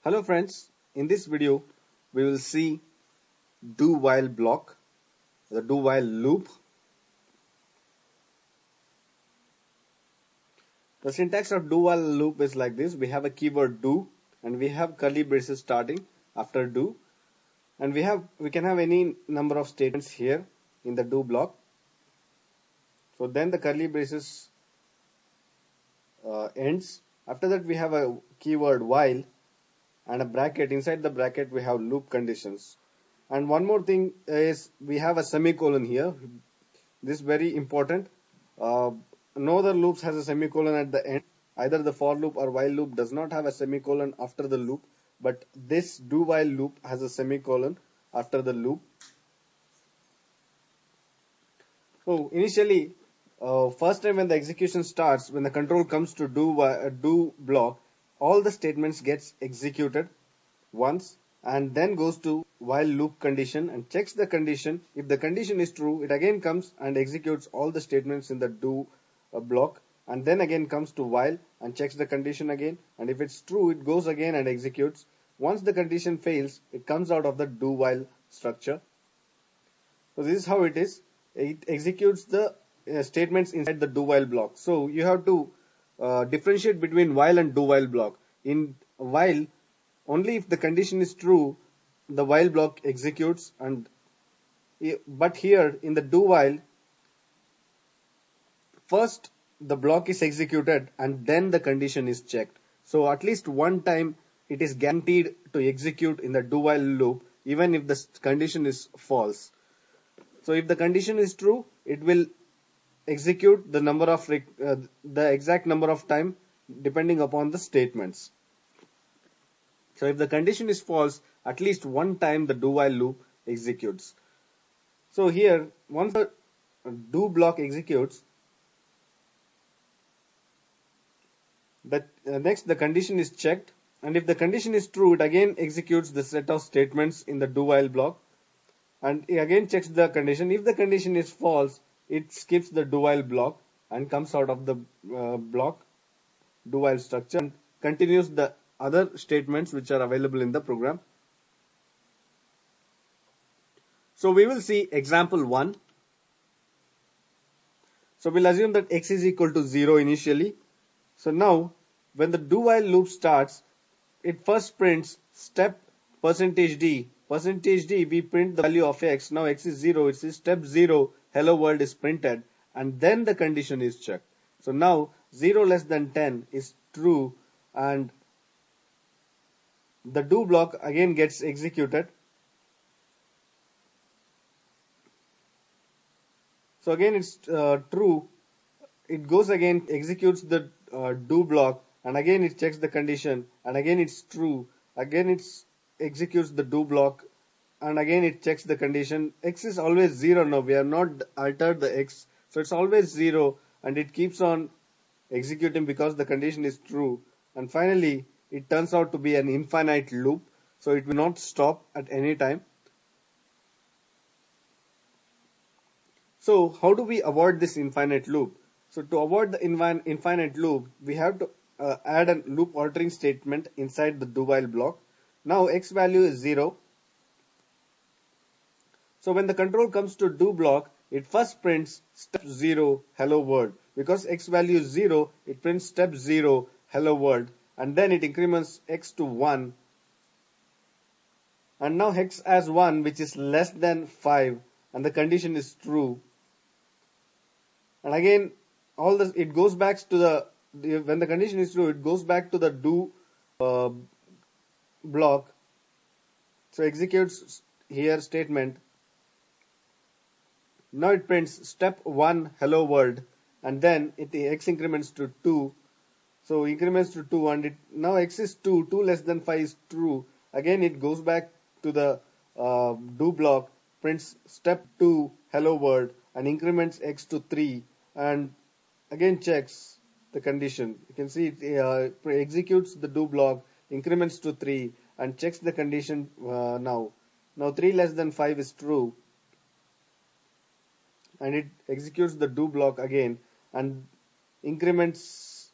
Hello friends, in this video we will see do while block, the do while loop. The syntax of do while loop is like this. We have a keyword do and we have curly braces starting after do, and we can have any number of statements here in the do block. So then the curly braces ends. After that we have a keyword while and a bracket. Inside the bracket we have loop conditions. And one more thing is we have a semicolon here. This is very important. No other loops has a semicolon at the end. Either the for loop or while loop does not have a semicolon after the loop, but this do while loop has a semicolon after the loop. So initially, first time when the execution starts, when the control comes to do block, all the statements gets executed once and then goes to while loop condition and checks the condition. If the condition is true, it again comes and executes all the statements in the do block, and then again comes to while and checks the condition again, and if it's true it goes again and executes. Once the condition fails, it comes out of the do while structure. So this is how it is. It executes the statements inside the do while block. So you have to differentiate between while and do while block. In while, only if the condition is true the while block executes, but here in the do while, first the block is executed and then the condition is checked. So at least one time it is guaranteed to execute in the do while loop even if the condition is false. So if the condition is true, it will execute the exact number of time depending upon the statements. So if the condition is false, at least one time the do while loop executes. So here, once the do block executes, next the condition is checked, and if the condition is true, it again executes the set of statements in the do while block, and it again checks the condition. If the condition is false, it skips the do while block and comes out of the block do while structure and continues the other statements which are available in the program. So we will see example 1. So we'll assume that x is equal to 0 initially. So now when the do while loop starts, it first prints step %d. %d, we print the value of x. Now x is 0, it says step 0, hello world is printed, and then the condition is checked. So now 0 less than 10 is true and the do block again gets executed. So again it's true, it goes again, executes the do block, and again it checks the condition, and again it's true, again it executes the do block, and again it checks the condition. X is always 0 now, we have not altered the x, so it's always 0 and it keeps on executing because the condition is true, and finally it turns out to be an infinite loop, so it will not stop at any time. So how do we avoid this infinite loop? So to avoid the infinite loop, we have to add a loop altering statement inside the do while block. Now x value is 0. So when the control comes to do block, it first prints step 0 hello world. Because x value is 0, it prints step 0 hello world, and then it increments x to 1. And now x as 1, which is less than 5, and the condition is true. And again it goes back to when the condition is true, it goes back to the do block. So executes here statement. Now it prints step 1 hello world, and then x increments to 2. So increments to 2, and now x is 2, 2 less than 5 is true. Again it goes back to the do block, prints step 2 hello world, and increments x to 3, and again checks the condition. You can see it executes the do block, increments to 3, and checks the condition now 3 less than 5 is true, and it executes the do block again and increments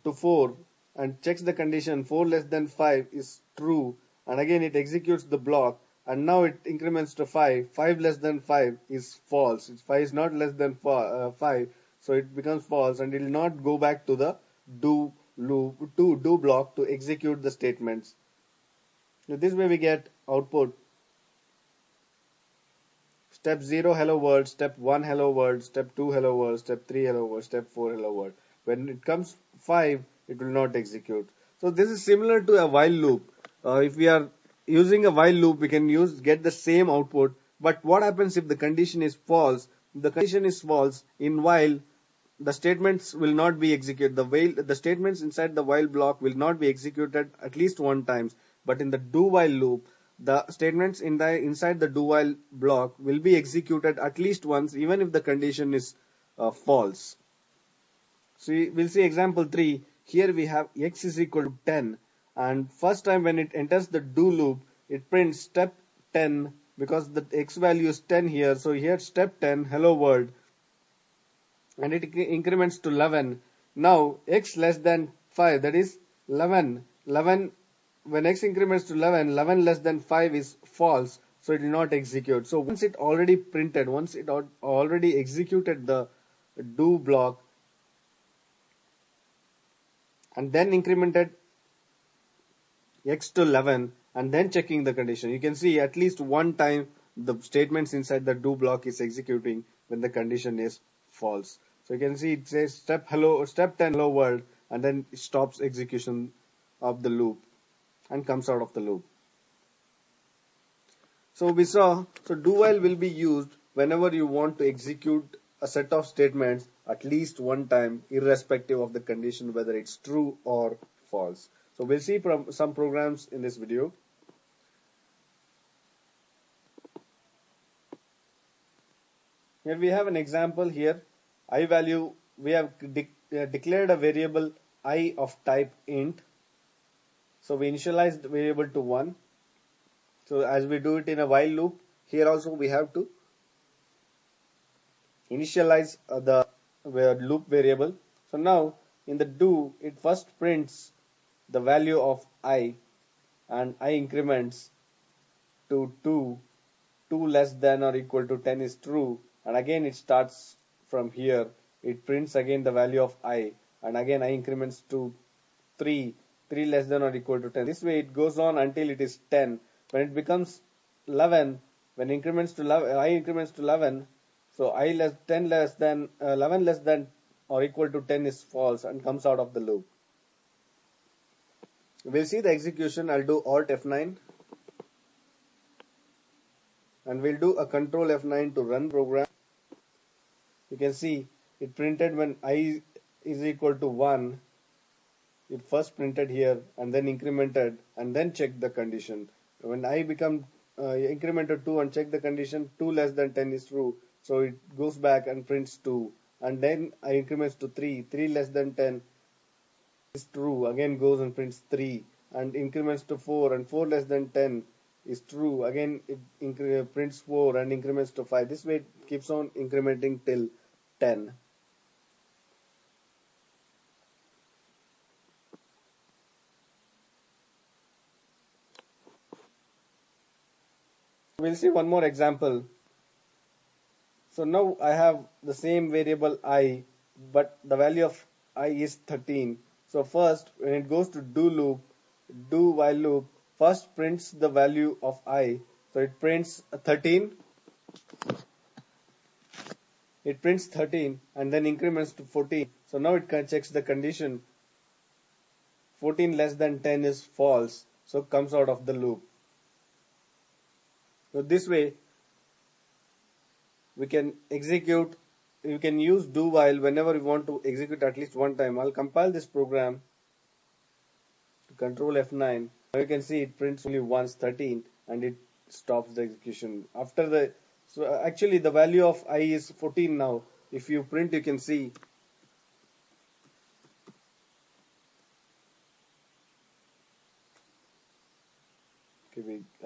to 4, and checks the condition 4 less than 5 is true, and again it executes the block, and now it increments to 5. 5 less than 5 is false. 5 is not less than 5, so it becomes false, and it will not go back to the do loop to do block to execute the statements. So this way we get output step 0 hello world, step 1 hello world, step 2 hello world, step 3 hello world, step 4 hello world. When it comes 5, it will not execute. So this is similar to a while loop. If we are using a while loop, we can get the same output. But what happens if the condition is false? If the condition is false in while, the statements will not be executed. The statements inside the while block will not be executed at least one time. But in the do while loop, the statements inside the do while block will be executed at least once, even if the condition is false. So we'll see example 3. Here we have x is equal to 10, and first time when it enters the do loop, it prints step 10 because the x value is 10 here. So here step 10 hello world, and it increments to 11. Now x less than 5, that is 11. 11, when x increments to 11, 11 less than 5 is false, so it will not execute. So once it already printed, once it already executed the do block and then incremented x to 11 and then checking the condition, you can see at least one time the statements inside the do block is executing when the condition is false. So you can see it says step 10 hello world, and then it stops execution of the loop and comes out of the loop. So we saw, so do while will be used whenever you want to execute a set of statements at least one time, irrespective of the condition, whether it's true or false. So we'll see some programs in this video. Here we have an example here. I value, we have declared a variable I of type int. So we initialize the variable to 1. So as we do it in a while loop, here also we have to initialize the loop variable. So now in the do, it first prints the value of I, and I increments to 2. 2 less than or equal to 10 is true, and again it starts from here. It prints again the value of I, and again I increments to 3. 3 less than or equal to 10. This way it goes on until it is 10. When it becomes 11, when increments to 11, I increments to 11, so I less 10 less than 11 less than or equal to 10 is false and comes out of the loop. We'll see the execution. I'll do Alt F9, and we'll do a Control F9 to run program. You can see it printed when I is equal to 1. It first printed here and then incremented and then checked the condition. When I become incremented 2 and check the condition, 2 less than 10 is true, so it goes back and prints 2, and then I increments to 3. 3 less than 10 is true, again goes and prints 3, and increments to 4, and 4 less than 10 is true, again it prints 4 and increments to 5. This way it keeps on incrementing till 10. We'll see one more example. So now I have the same variable I, but the value of I is 13. So first, when it goes to do while loop, first prints the value of I. So it prints 13. It prints 13 and then increments to 14. So now it checks the condition. 14 less than 10 is false. So comes out of the loop. So this way, we can use do while whenever we want to execute at least one time. I'll compile this program to Control F9. Now you can see it prints only once 13 and it stops the execution. So actually the value of I is 14 now. If you print, you can see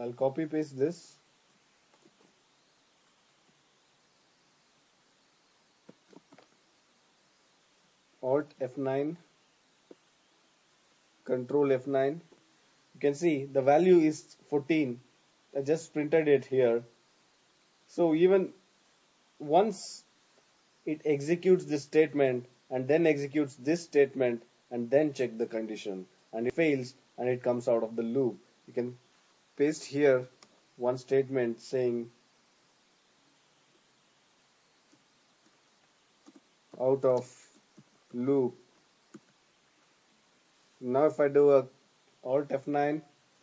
I'll copy paste this. Alt F9, Control F9. You can see the value is 14. I just printed it here. So even once it executes this statement and then executes this statement and then check the condition and it fails and it comes out of the loop. You can paste here one statement saying out of loop. Now if I do a Alt F9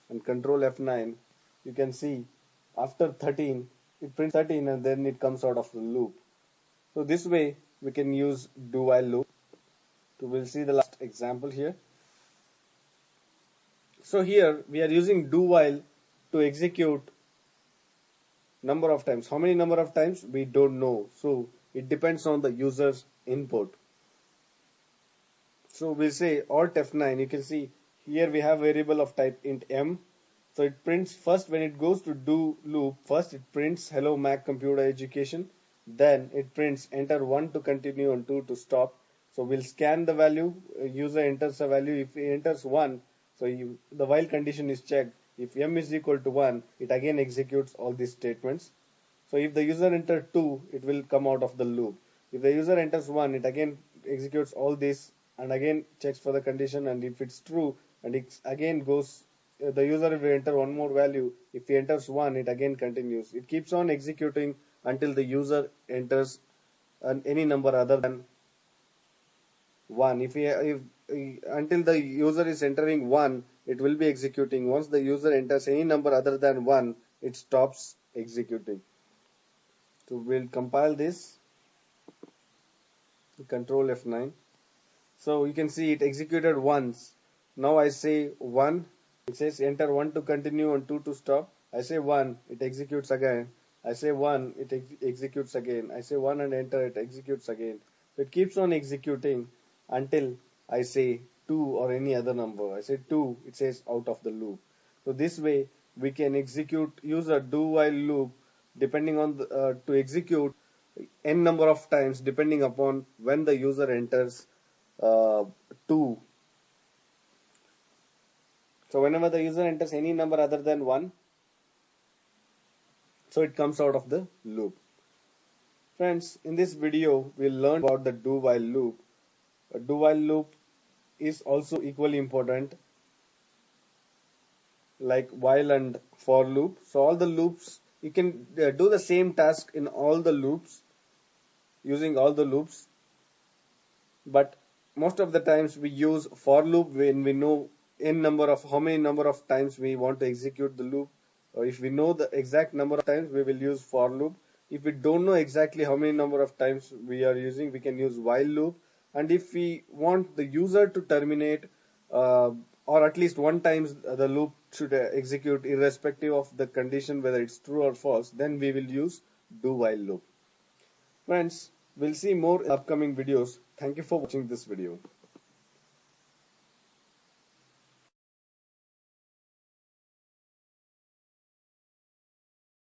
and Control F9, you can see after 13 it prints 13 and then it comes out of the loop. So this way we can use do while loop. So we'll see the last example here. So here we are using do while to execute number of times. How many number of times we don't know. So it depends on the user's input. So we'll say Alt F9. You can see here we have variable of type int m. So it prints first when it goes to do loop. First it prints hello Mac computer education. Then it prints enter 1 to continue and 2 to stop. So we'll scan the value. User enters a value. If he enters 1, so the while condition is checked. If m is equal to 1, it again executes all these statements. So if the user enters 2, it will come out of the loop. If the user enters 1, it again executes all this and again checks for the condition, and if it's true and it again goes, the user will enter one more value. If he enters 1, it again continues. It keeps on executing until the user enters any number other than 1. Until the user is entering 1, it will be executing. Once the user enters any number other than 1, it stops executing. So we'll compile this, Control F9. So you can see it executed once. Now I say 1, it says enter 1 to continue and 2 to stop. I say 1, it executes again. I say 1, it executes again. I say 1 and enter, it executes again. So it keeps on executing until I say 2 or any other number. I say 2, it says out of the loop. So this way we can use a do while loop depending on to execute n number of times depending upon when the user enters uh, 2. So whenever the user enters any number other than 1, so it comes out of the loop. Friends, in this video we'll learn about the do while loop. A do while loop is also equally important like while and for loop. So all the loops, you can do the same task in all the loops using all the loops, but most of the times we use for loop when we know how many number of times we want to execute the loop. Or if we know the exact number of times, we will use for loop. If we don't know exactly how many number of times we are using, we can use while loop. And if we want the user to terminate or at least one time the loop should execute irrespective of the condition whether it's true or false, then we will use do while loop. Friends, we'll see more in upcoming videos. Thank you for watching this video.